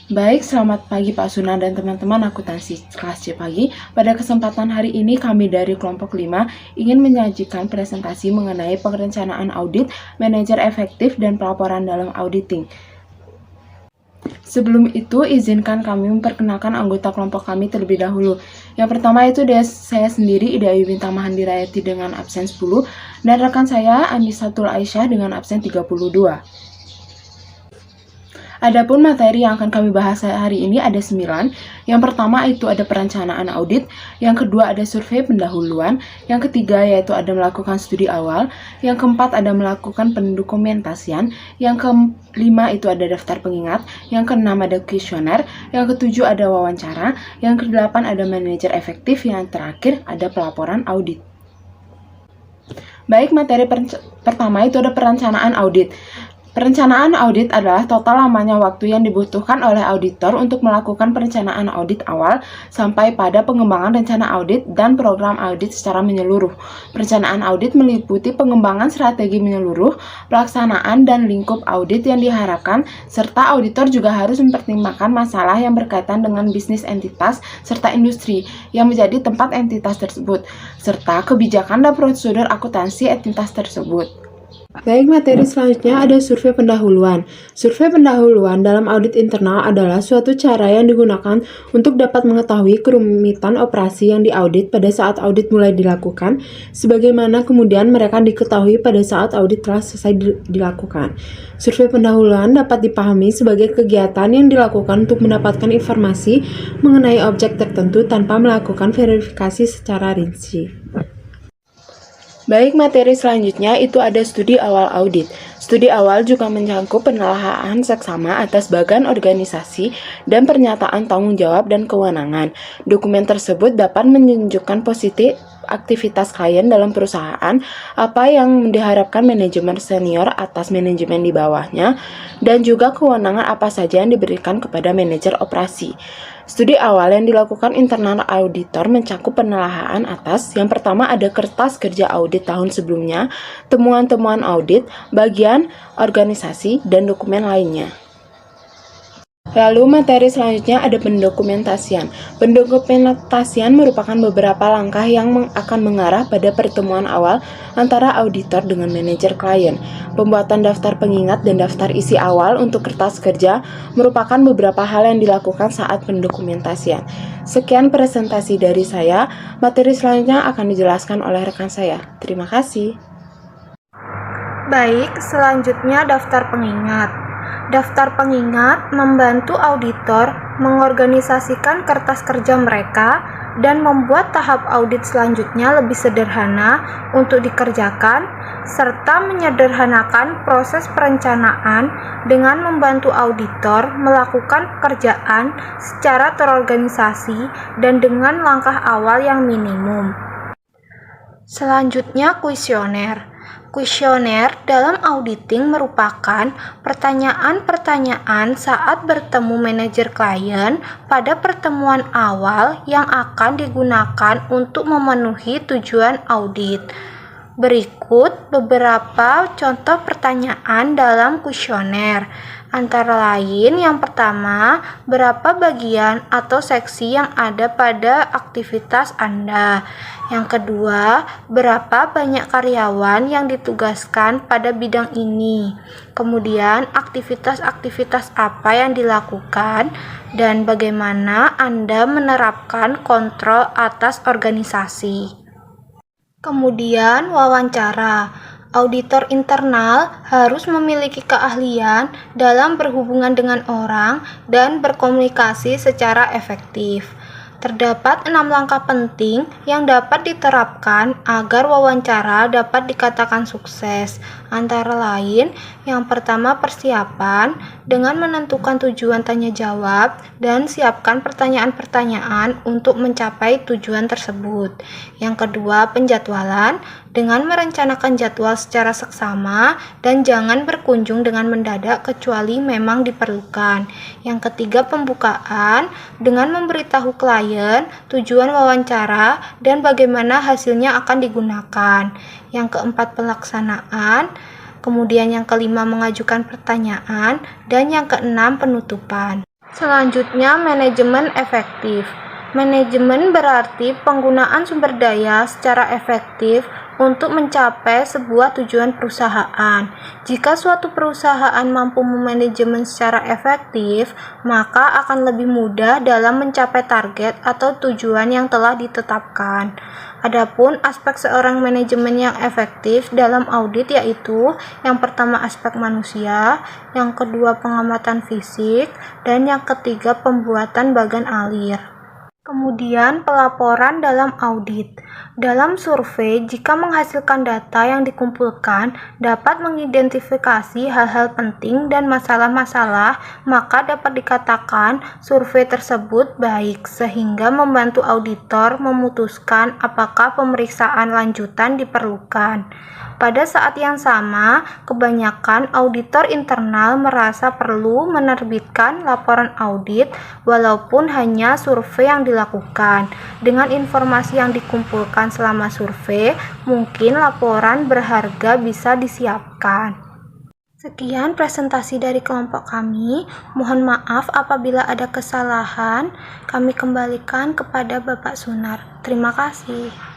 Baik, selamat pagi Pak Suna dan teman-teman akuntansi kelas C pagi. Pada kesempatan hari ini kami dari kelompok 5 ingin menyajikan presentasi mengenai perencanaan audit, manajer efektif, dan pelaporan dalam auditing. Sebelum itu, izinkan kami memperkenalkan anggota kelompok kami terlebih dahulu. Yang pertama itu saya sendiri, Ida Ayu Bintang Mahandirayati dengan absen 10, dan rekan saya Anisatul Aisyah dengan absen 32. Adapun materi yang akan kami bahas hari ini ada 9. Yang pertama itu ada perencanaan audit, yang kedua ada survei pendahuluan, yang ketiga yaitu ada melakukan studi awal, yang keempat ada melakukan pendokumentasian, yang kelima itu ada daftar pengingat, yang keenam ada kuesioner, yang ketujuh ada wawancara, yang kedelapan ada manajer efektif, yang terakhir ada pelaporan audit. Baik, materi pertama itu ada perencanaan audit. Perencanaan audit adalah total lamanya waktu yang dibutuhkan oleh auditor untuk melakukan perencanaan audit awal sampai pada pengembangan rencana audit dan program audit secara menyeluruh. Perencanaan audit meliputi pengembangan strategi menyeluruh, pelaksanaan dan lingkup audit yang diharapkan, serta auditor juga harus mempertimbangkan masalah yang berkaitan dengan bisnis entitas serta industri yang menjadi tempat entitas tersebut, serta kebijakan dan prosedur akuntansi entitas tersebut. Baik, materi selanjutnya ada survei pendahuluan. Survei pendahuluan dalam audit internal adalah suatu cara yang digunakan untuk dapat mengetahui kerumitan operasi yang diaudit pada saat audit mulai dilakukan, sebagaimana kemudian mereka diketahui pada saat audit telah selesai dilakukan. Survei pendahuluan dapat dipahami sebagai kegiatan yang dilakukan untuk mendapatkan informasi mengenai objek tertentu tanpa melakukan verifikasi secara rinci. Baik, materi selanjutnya itu ada studi awal audit. Studi awal juga mencakup penelaahan seksama atas bagan organisasi dan pernyataan tanggung jawab dan kewenangan. Dokumen tersebut dapat menunjukkan positif aktivitas klien dalam perusahaan, apa yang diharapkan manajemen senior atas manajemen di bawahnya, dan juga kewenangan apa saja yang diberikan kepada manajer operasi. Studi awal yang dilakukan internal auditor mencakup penelaahan atas yang pertama ada kertas kerja audit tahun sebelumnya, temuan-temuan audit, bagian organisasi, dan dokumen lainnya. Lalu materi selanjutnya ada pendokumentasian. Pendokumentasian merupakan beberapa langkah yang akan mengarah pada pertemuan awal antara auditor dengan manajer klien. Pembuatan daftar pengingat dan daftar isi awal untuk kertas kerja merupakan beberapa hal yang dilakukan saat pendokumentasian. Sekian presentasi dari saya. Materi selanjutnya akan dijelaskan oleh rekan saya. Terima kasih. Baik, selanjutnya daftar pengingat. Daftar pengingat membantu auditor mengorganisasikan kertas kerja mereka dan membuat tahap audit selanjutnya lebih sederhana untuk dikerjakan, serta menyederhanakan proses perencanaan dengan membantu auditor melakukan pekerjaan secara terorganisasi dan dengan langkah awal yang minimum. Selanjutnya, kuesioner. Kuesioner dalam auditing merupakan pertanyaan-pertanyaan saat bertemu manajer klien pada pertemuan awal yang akan digunakan untuk memenuhi tujuan audit. Berikut beberapa contoh pertanyaan dalam kuesioner. Antara lain, yang pertama, berapa bagian atau seksi yang ada pada aktivitas Anda? Yang kedua, berapa banyak karyawan yang ditugaskan pada bidang ini? Kemudian, aktivitas-aktivitas apa yang dilakukan dan bagaimana Anda menerapkan kontrol atas organisasi? Kemudian, wawancara. Auditor internal harus memiliki keahlian dalam berhubungan dengan orang dan berkomunikasi secara efektif. Terdapat 6 langkah penting yang dapat diterapkan agar wawancara dapat dikatakan sukses. Antara lain, yang pertama persiapan dengan menentukan tujuan tanya jawab dan siapkan pertanyaan-pertanyaan untuk mencapai tujuan tersebut. Yang kedua, penjadwalan dengan merencanakan jadwal secara seksama dan jangan berkunjung dengan mendadak kecuali memang diperlukan. Yang ketiga, pembukaan dengan memberitahu klien tujuan wawancara dan bagaimana hasilnya akan digunakan. Yang keempat, pelaksanaan. Kemudian yang kelima, mengajukan pertanyaan. Dan yang keenam, penutupan. Selanjutnya, manajemen efektif. Manajemen berarti penggunaan sumber daya secara efektif untuk mencapai sebuah tujuan perusahaan. Jika suatu perusahaan mampu memanajemen secara efektif, maka akan lebih mudah dalam mencapai target atau tujuan yang telah ditetapkan. Adapun aspek seorang manajemen yang efektif dalam audit yaitu yang pertama aspek manusia, yang kedua pengamatan fisik, dan yang ketiga pembuatan bagan alir. Kemudian pelaporan dalam audit. Dalam survei, jika menghasilkan data yang dikumpulkan dapat mengidentifikasi hal-hal penting dan masalah-masalah, maka dapat dikatakan survei tersebut baik sehingga membantu auditor memutuskan apakah pemeriksaan lanjutan diperlukan. Pada saat yang sama, kebanyakan auditor internal merasa perlu menerbitkan laporan audit walaupun hanya survei yang dilakukan. Dengan informasi yang dikumpulkan selama survei, mungkin laporan berharga bisa disiapkan. Sekian presentasi dari kelompok kami. Mohon maaf apabila ada kesalahan. Kami kembalikan kepada Bapak Sunar. Terima kasih.